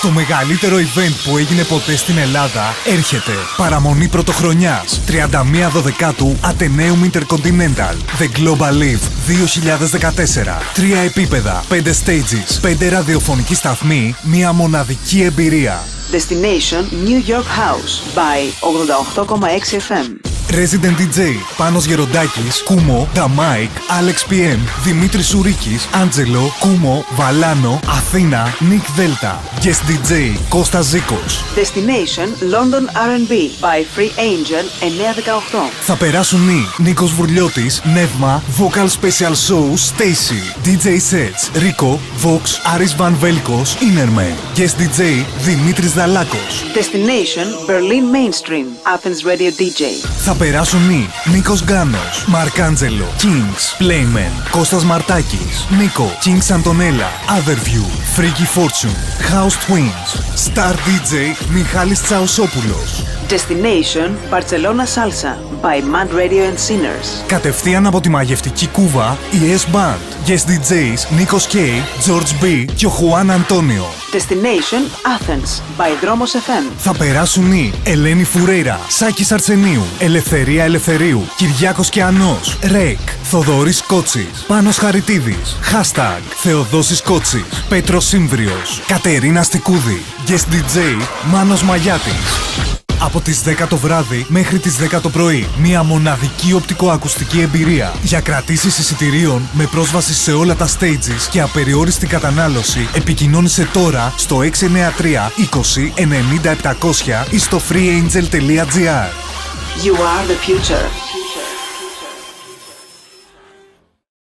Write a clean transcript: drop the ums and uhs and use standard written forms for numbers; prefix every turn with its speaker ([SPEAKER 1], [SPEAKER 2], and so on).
[SPEAKER 1] Το μεγαλύτερο event που έγινε ποτέ στην Ελλάδα έρχεται. Παραμονή πρωτοχρονιάς. 31 Δωδεκάτου Atheneum Intercontinental. The Global Live 2014. 3 επίπεδα, 5 stages, 5 ραδιοφωνικοί σταθμοί, μια μοναδική εμπειρία.
[SPEAKER 2] Destination New York House by 88,6 FM.
[SPEAKER 1] Resident DJ Πάνος Γεροντάκης, Κούμο, Νταμάικ, Άλεξ PM, Δημήτρης Σουρίκης, Άντζελο, Κούμο, Βαλάνο, Αθήνα, Νικ Δέλτα. Guest DJ Κώστας Ζήκος.
[SPEAKER 2] Destination London R&B by Free Angel 918.
[SPEAKER 1] Θα περάσουν οι Νίκος Βουρλιώτης, Νεύμα, Vocal Special Show, Stacy, DJ Sets, Ρίκο, Vox, Άρης Βαν Βέλκος, Innerman. Guest DJ Δημήτρης Δαλάκος.
[SPEAKER 2] Destination Berlin Mainstream, Athens Radio DJ.
[SPEAKER 1] Θα περάσουν οι Νίκος Γκάνος, Μαρκάντζελο, Kings, Playmen, Κώστας Μαρτάκης, Νίκο, Kings Αντωνέλα, Otherview, Freaky Fortune, House Twins, Star DJ Μιχάλης Τσαουσόπουλος.
[SPEAKER 2] Destination Barcelona Salsa by Mad Radio and Sinners.
[SPEAKER 1] Κατευθείαν από τη μαγευτική Κούβα, η S-Band. Guest DJs Νίκος K, George B και ο Χουάν Αντώνιο.
[SPEAKER 2] Destination Athens by Dromos FM.
[SPEAKER 1] Θα περάσουν οι Ελένη Φουρέιρα, Σάκης Αρσενίου, Ελευθερία Ελευθερίου, Κυριάκος Κεανός, Ρέικ, Θοδωρής Κότσης, Πάνος Χαριτίδης, Hashtag, Θεοδόσης Κότσης, Πέτρος Σύμβριος, Κατερίνα Στικούδη. Guest DJ Μάνος Μαγιάτης. Από τις 10 το βράδυ μέχρι τις 10 το πρωί. Μια μοναδική οπτικοακουστική εμπειρία. Για κρατήσεις εισιτηρίων με πρόσβαση σε όλα τα stages και απεριόριστη κατανάλωση, επικοινώνησε τώρα στο 693 20 90 700 ή στο freeangel.gr.
[SPEAKER 2] You are the future.